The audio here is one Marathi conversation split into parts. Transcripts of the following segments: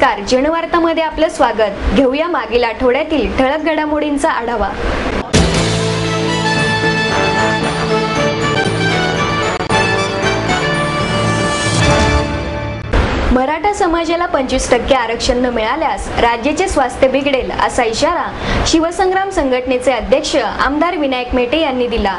नमस्कार, जनवार्तामध्ये आपलं स्वागत. घेऊया मागील आठवड्यातील ठळक घडामोडींचा आढावा. मराठा समाजाला 25% आरक्षण न मिळाल्यास राज्याचे स्वास्थ्य बिघडेल, असा इशारा शिवसंग्राम संघटनेचे अध्यक्ष आमदार विनायक मेटे यांनी दिला.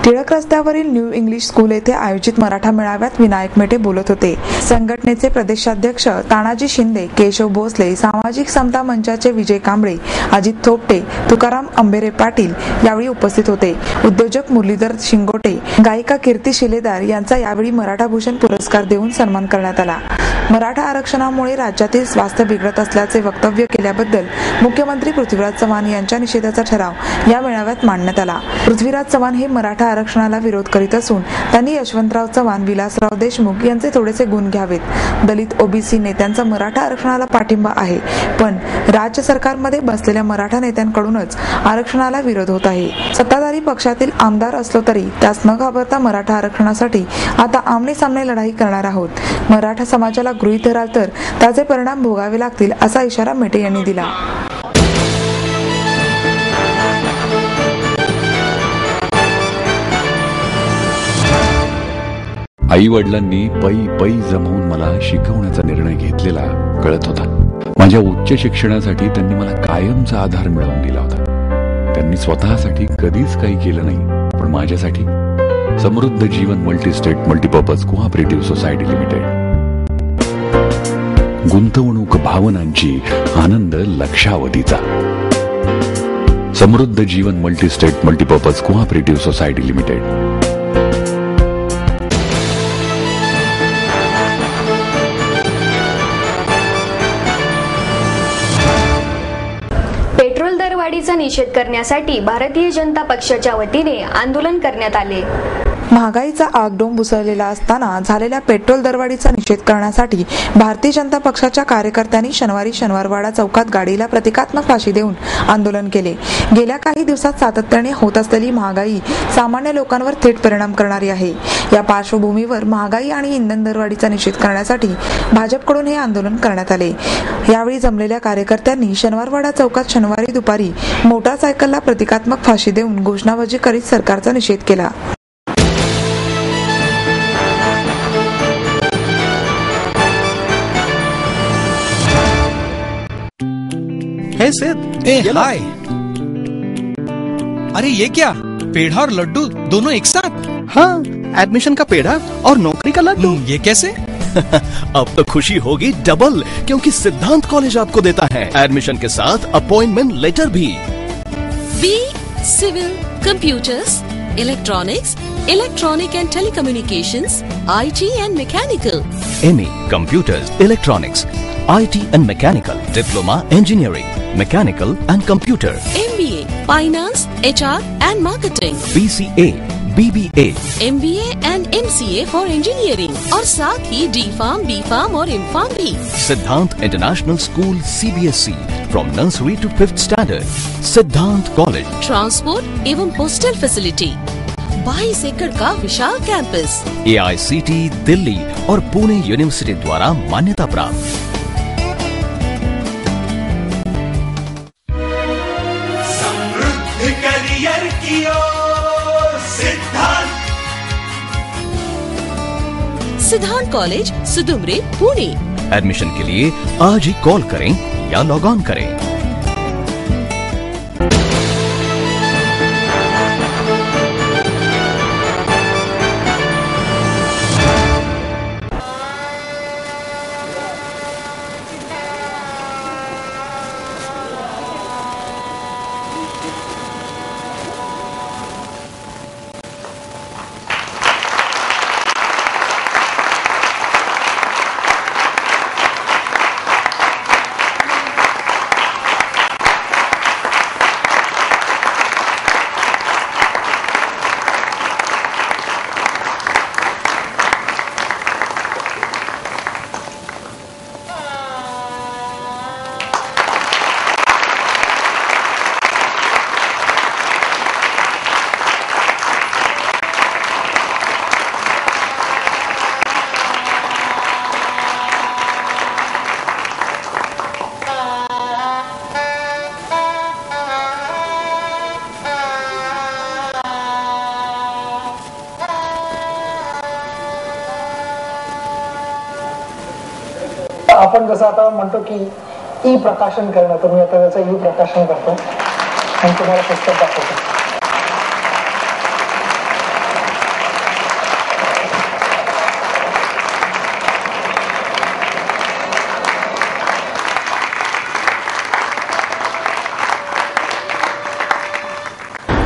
टिळक रस्त्यावरील न्यू इंग्लिश स्कूल येथे आयोजित मराठा मेळाव्यात विनायक मेटे बोलत होते. संघटनेचे प्रदेशाध्यक्ष तानाजी शिंदे, केशव भोसले, सामाजिक समता मंचाचे विजय कांबळे, अजित थोपटे, तुकाराम अंबेरे पाटील यावेळी उपस्थित होते. उद्योजक मुरलीधर शिंगोटे, गायिका कीर्ती शिलेदार यांचा यावेळी मराठा भूषण पुरस्कार देऊन सन्मान करण्यात आला. मराठा आरक्षणामुळे राज्यातील स्वास्थ्य बिघडत असल्याचे वक्तव्य केल्याबद्दल मुख्यमंत्री पृथ्वीराज चव्हाण यांच्या निषेधाचा ठराव या मेळाव्यात मांडण्यात आला. पृथ्वीराज चव्हाण हे मराठा आरक्षणाला विरोध करीत असून त्यांनी यशवंतराव चव्हाण, विलासराव देशमुख यांचे थोडेसे गुण घ्यावेत. दलित ओबीसी नेत्यांचा मराठा आरक्षणाला पाठिंबा आहे, पण राज्य सरकारमध्ये बसलेल्या मराठा नेत्यांकडूनच आरक्षणाला विरोध होत आहे. सत्ताधारी पक्षातील आमदार असलो तरी त्यास न घाबरता मराठा आरक्षणासाठी आता आमने सामने लढाई करणार आहोत. मराठा समाजाला गृहीत धराल तर त्याचे परिणाम भोगावे लागतील, असा इशारा मेटे यांनी दिला. आई वडिलांनी पै जमवून मला शिकवण्याचा निर्णय घेतलेला कळत होता. माझ्या उच्च शिक्षणासाठी त्यांनी मला कायमचा आधार मिळवून दिला होता. त्यांनी स्वतःसाठी कधीच काही केलं नाही, पण माझ्यासाठी समृद्ध जीवन multistate multipurpose cooperative society limited. गुंतवणूक भावनांची, आनंद लक्षावधीचा. समृद्ध जीवन multistate multipurpose cooperative society limited. Petrol दरवाढीचा निषेध करण्यासाठी भारतीय जनता पक्षाच्या वतीने आंदोलन करण्यात आले. महागाईचा आगडोंब उसळलेला असताना झालेल्या पेट्रोल दरवाढीचा निषेध करण्यासाठी भारतीय जनता पक्षाच्या कार्यकर्त्यांनी शनिवारी शनिवारवाडा चौकात गाडीला प्रतिकात्मक फाशी देऊन आंदोलन केले. गेल्या काही दिवसात सातत्याने होत असलेली महागाई सामान्य लोकांवर थेट परिणाम करणारी आहे. या पार्श्वभूमीवर महागाई आणि इंधन दरवाढीचा निषेध करण्यासाठी भाजपकडून हे आंदोलन करण्यात आले. यावेळी जमलेल्या कार्यकर्त्यांनी शनिवारवाडा चौकात शनिवारी दुपारी मोटारसायकलला प्रतिकात्मक फाशी देऊन घोषणाबाजी करीत सरकारचा निषेध केला. हे सिद, हाय. अरे ये क्या, पेढ़ा और लड्डू दोनों एक साथ? हाँ, एडमिशन का पेढ़ा और नौकरी का लड्डू. ये कैसे? अब तो खुशी होगी डबल, क्योंकि सिद्धांत कॉलेज आपको देता है एडमिशन के साथ अपॉइंटमेंट लेटर भी. B civil, computers, electronics, electronic and telecommunications, IT and mechanical. MA computers, electronics, IT and mechanical, diploma engineering, mechanical and computer. MBA finance, HR and marketing. BCA, BBA, MBA and MCA for engineering और साथ ही D.Pharm, B.Pharm और M.Pharm भी. सिद्धांत international school CBSE from nursery to 5th standard. सिद्धांत कॉलेज. ट्रांसपोर्ट एवं हॉस्टल फैसिलिटी. 22 एकड़ का विशाल कैंपस. AICT दिल्ली और पुणे यूनिवर्सिटी द्वारा मान्यता प्राप्त. सिद्धांत कॉलेज, सुदुमरे, पुणे. एडमिशन के लिए आज ही कॉल करें या लॉग ऑन करें. आपण जसं आता म्हणतो की ई प्रकाशन करणं, तर मी आता त्याचं ई प्रकाशन करतो आणि तुम्हाला पुस्तक दाखवतो.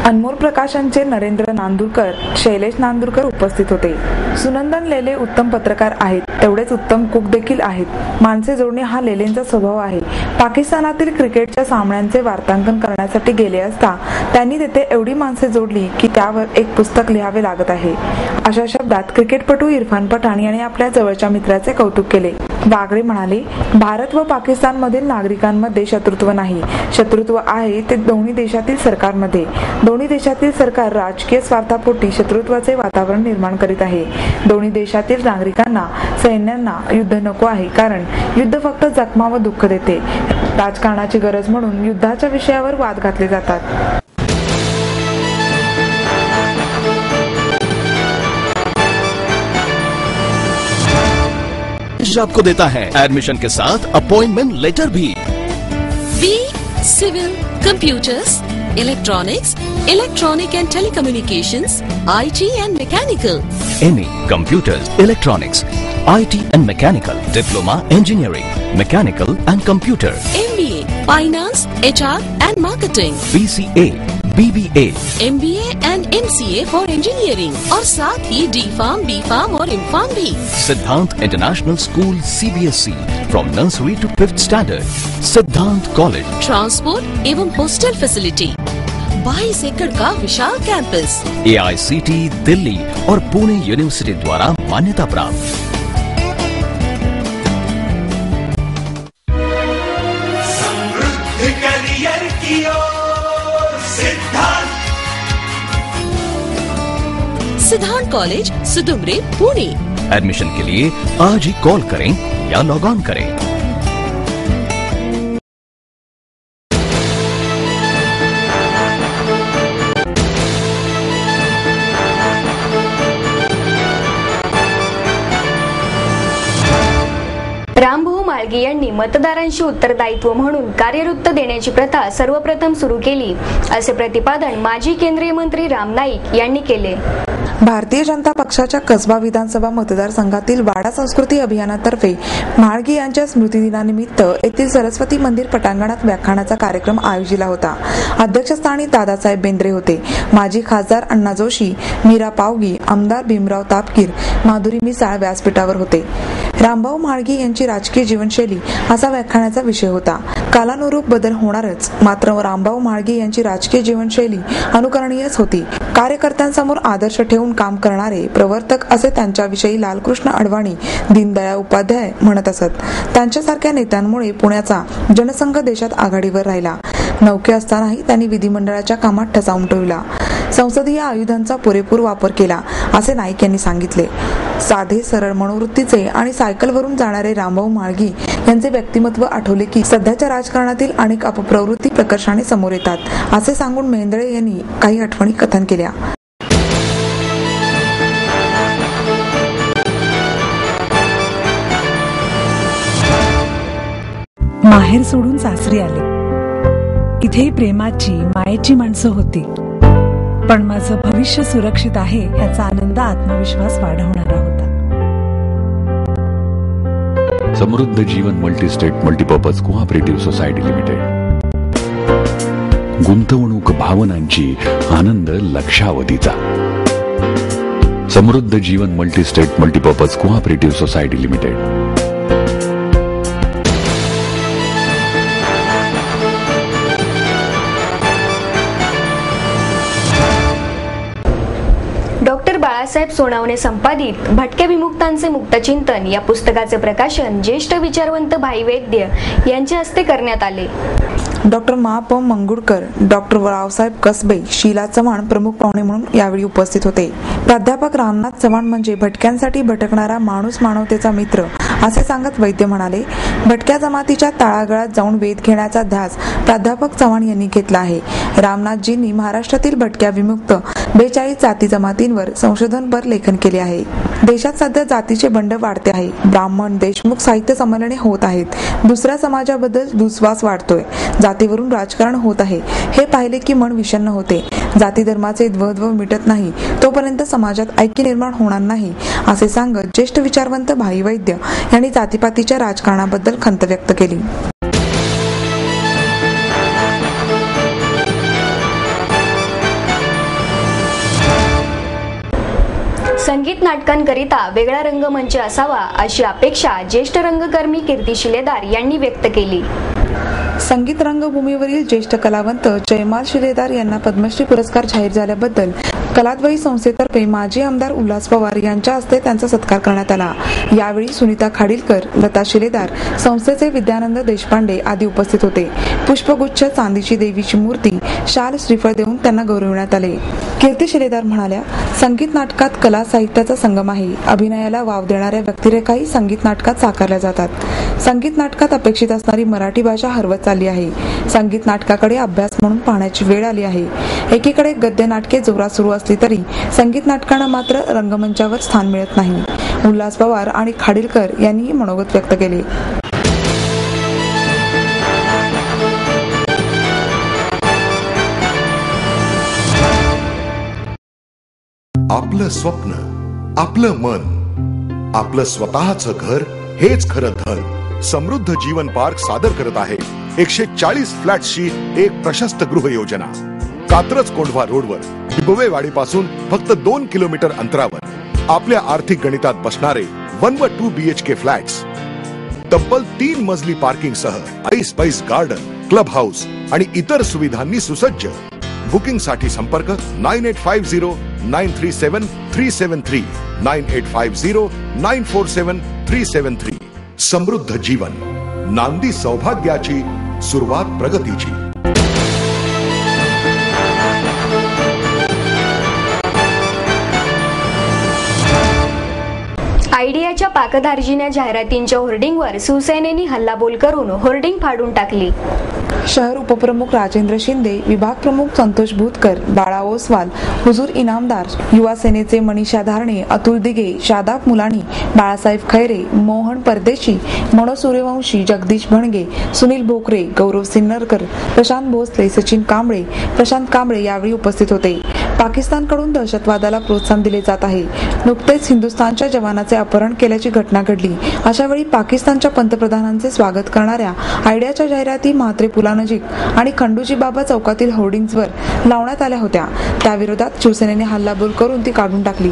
अनमोल प्रकाशनचे नरेंद्र नांदुरकर, शैलेश नांदुरकर उपस्थित होते. सुनंदन लेले उत्तम पत्रकार आहेत, तेवढेच उत्तम कुक देखील आहेत. माणसे जोडणे हा लेलेंचा स्वभाव आहे. पाकिस्तानातील क्रिकेटच्या सामन्यांचे वार्तांकन करण्यासाठी गेले असता त्यांनी तेथे एवढी माणसे जोडली की त्यावर एक पुस्तक लिहावे लागत आहे. अशा शब्दात क्रिकेटपटू इरफान पठाण यांनी आपल्या जवळच्या मित्राचे कौतुक केले. वागळे म्हणाले, भारत व पाकिस्तानमधील नागरिकांमध्ये शत्रुत्व नाही, शत्रुत्व आहे ते दोन्ही देशातील सरकारमध्ये. दोन्ही देशातील सरकार राजकीय स्वार्थापोटी शत्रुत्वाचे वातावरण निर्माण करीत आहे. दोन्ही देशातील नागरिकांना, सैन्यांना युद्ध नको आहे, कारण युद्ध फक्त जखमा व दुःख देते. राजकारणाची गरज म्हणून युद्धाच्या विषयावर वाद घातले जातात. आपको देता है एडमिशन के साथ अपॉइंटमेंट लेटर भी. B civil, computers, electronics, electronic and telecommunications, IT and mechanical. MA Computers, Electronics, IT and Mechanical, Diploma Engineering, Mechanical and Computer. MBA Finance, HR and Marketing. BCA, BBA, MBA and MCA for Engineering और साथ ही D.Pharm, B.Pharm और M.Pharm भी. Siddhant International School CBSE from nursery to 5th standard. Siddhant College. Transport एवं हॉस्टल फैसिलिटी. 22 एकड़ का विशाल कैंपस. AICT दिल्ली और पुणे यूनिवर्सिटी द्वारा मान्यता प्राप्त. सिद्धांत कॉलेज, सुदुमरे, पुणे. एडमिशन के लिए आज ही कॉल करें या लॉग ऑन करें. रामभाऊ माळगी यांनी मतदारांशी उत्तरदायित्व म्हणून कार्यवृत्त देण्याची प्रथा सर्वप्रथम सुरू केली, असे प्रतिपादन माजी केंद्रीय मंत्री राम नाईक यांनी केले. भारतीय जनता पक्षाच्या कसबा विधानसभा मतदारसंघातील वाडा संस्कृती अभियानातर्फे माळगी यांच्या स्मृतिदिनानिमित्त येथील सरस्वती मंदिर पटांगणात व्याख्यानाचा कार्यक्रम आयोजिला होता. अध्यक्षस्थानी दादासाहेब बेंद्रे होते. माजी खासदार अण्णा जोशी, मीरा पावगी, आमदार भीमराव तापकीर, माधुरी मिसाळ व्यासपीठावर होते. रामभाऊ माळगी यांची राजकीय जीवनशैली असा व्याख्यानाचा विषय होता. कालानुरूप बदल होणारच, मात्र रामभाऊ माळगी यांची राजकीय जीवनशैली अनुकरणीयच होती. कार्यकर्त्यांसमोर आदर्श ठेवून काम करणारे प्रवर्तक असे त्यांच्याविषयी लालकृष्ण अडवाणी, दीनदयाळ उपाध्याय म्हणत असत. त्यांच्यासारख्या नेत्यांमुळे पुण्याचा जनसंघ देशात आघाडीवर राहिला. नौके असतानाही त्यांनी विधिमंडळाच्या कामात ठसा उमटविला. संसदीय आयुधांचा पुरेपूर वापर केला, असे नाईक यांनी सांगितले. साधे सरळ मनोवृत्तीचे आणि सायकलवरून जाणारे रामभाऊ माळगी यांचे व्यक्तिमत्व आठवले की सध्याच्या राजकारणातील अनेक अपप्रवृत्ती प्रकर्षाने समोर येतात, असे सांगून मेंदळे यांनी काही आठवणी कथन केल्या. माहेर सोडून सासरी आले. इथे प्रेमाची, मायेची माणसं होती, पण माझं भविष्य सुरक्षित आहे ह्याचा आनंद, आत्मविश्वास वाढवणारा होता. समृद्ध जीवन multistate multipurpose cooperative society limited. गुंतवणूक भावनांची, आनंद लक्षावधीचा. समृद्ध जीवन multistate multipurpose cooperative society limited. Doctor Balasaheb Sonawane संपादित भटक्या विमुक्तांचे मुक्तचिंतन या पुस्तकाचे प्रकाशन ज्येष्ठ विचारवंत भाई वैद्य यांच्या हस्ते करण्यात आले. डॉक्टर मा प मंगुळकर, डॉक्टर रावसाहेब कसबे, शीला चव्हाण प्रमुख पाहुणे म्हणून यावेळी उपस्थित होते. प्राध्यापक रामनाथ चव्हाण म्हणजे भटक्यांसाठी भटकणारा माणूस, मानवतेचा मित्र असे सांगत वैद्य म्हणाले, भटक्या जमातीच्या तळागाळात जाऊन वेध घेण्याचा ध्यास प्राध्यापक चव्हाण यांनी घेतला आहे. रामनाथजींनी महाराष्ट्रातील भटक्या विमुक्त 42 जाती जमातींवर संशोधनपर लेखन केले आहे. देशात सध्या जातीचे बंड वाढते आहे. ब्राह्मण, देशमुख साहित्य संमेलने होत आहेत. दुसऱ्या समाजाबद्दल दुस्वास वाढतोय. जातीवरून राजकारण होत आहे. हे पाहिले की मन विषण्ण होते. जाती धर्माचे द्वंद्व मिटत नाही तोपर्यंत समाजात ऐक्य निर्माण होणार नाही असे सांगत ज्येष्ठ विचारवंत भाई वैद्य यांनी जातीपातीच्या राजकारणाबद्दल खंत व्यक्त केली. संगीत नाटकांकरिता वेगळा रंगमंच असावा अशी अपेक्षा ज्येष्ठ रंगकर्मी कीर्ती शिलेदार यांनी व्यक्त केली. संगीत रंगभूमीवरील ज्येष्ठ कलावंत जयमाल शिलेदार यांना पद्मश्री पुरस्कार जाहीर झाल्याबद्दल कलाद्वयी संस्थेतर्फे माजी आमदार उल्हास पवार यांच्या हस्ते त्यांचा सत्कार करण्यात आला. यावेळी सुनीता खाडीलकर, लता शिलेदार, संस्थेचे विद्यानंद देशपांडे आदी उपस्थित होते. पुष्पगुच्छ, चांदीची देवीची मूर्ती, शाल, श्रीफळ देऊन त्यांना गौरविण्यात आले. कीर्ती शिलेदार म्हणाल्या, संगीत नाटकात कला साहित्याचा संगम आहे. अभिनयाला वाव देणाऱ्या व्यक्तिरेखाही संगीत नाटकात साकारल्या जातात. संगीत नाटकात अपेक्षित असणारी मराठी भाषा हरवत चालली आहे. संगीत नाटकाकडे अभ्यास म्हणून पाहण्याची वेळ आली आहे. एकीकडे गद्य नाटके जोरात सुरू असली तरी संगीत नाटकांना मात्र रंगमंचावर स्थान मिळत नाही. उल्हास पवार आणि खाडीलकर यांनी मनोगत व्यक्त केले. आपलं स्वप्न, आपलं मन, आपलं स्वतःचं घर हेच खरं धन. समृद्ध जीवन पार्क सादर करत आहे 140 फ्लॅट्सची एक प्रशस्त गृह योजना. कात्रज कोंढवा रोडवर बिबवेवाडीपासून फक्त 2 किलोमीटर अंतरावर आपल्या आर्थिक गणितात बसणारे 1 व 2 BHK फ्लॅट्स. तब्बल 3 मजली पार्किंग सह ऐस गार्डन, क्लब हाऊस आणि इतर सुविधांनी सुसज्ज. बुकिंग साठी संपर्क 9850937373 9850947373. समृद्ध जीवन, नांदी सौभाग्याची, सुरुवात प्रगतीची. आयडियाच्या पाकधार्जिन्या जाहिरातींच्या होर्डिंगवर शिवसेनेने हल्लाबोल करून होर्डिंग फाडून टाकली. शहर उपप्रमुख राजेंद्र शिंदे, विभाग प्रमुख संतोष भूतकर, बाळा ओसवाल, हुजूर इनामदार, युवा सेनेचे मनीषा धारणे, अतुल दिघे, शादाब मुलानी, बाळासाहेब खैरे, मोहन परदेशी, मनोज सूर्यवंशी, जगदीश भणगे, सुनील भोकरे, गौरव सिन्नरकर, प्रशांत भोसले, सचिन कांबळे, प्रशांत कांबळे यावेळी उपस्थित होते. पाकिस्तानकडून दहशतवादाला प्रोत्साहन दिले जात आहे. नुकतेच हिंदुस्थानच्या जवानाचे अपहरण केल्याची घटना घडली. अशा वेळी पाकिस्तानच्या पंतप्रधानांचे स्वागत करणाऱ्या आयडियाच्या जाहिराती म्हात्रे पुलानजीक आणि खंडूजी बाबा चौकातील होर्डिंग्जवर लावण्यात आल्या होत्या. त्याविरोधात शिवसेनेने हल्लाबोल करून ती काढून टाकली.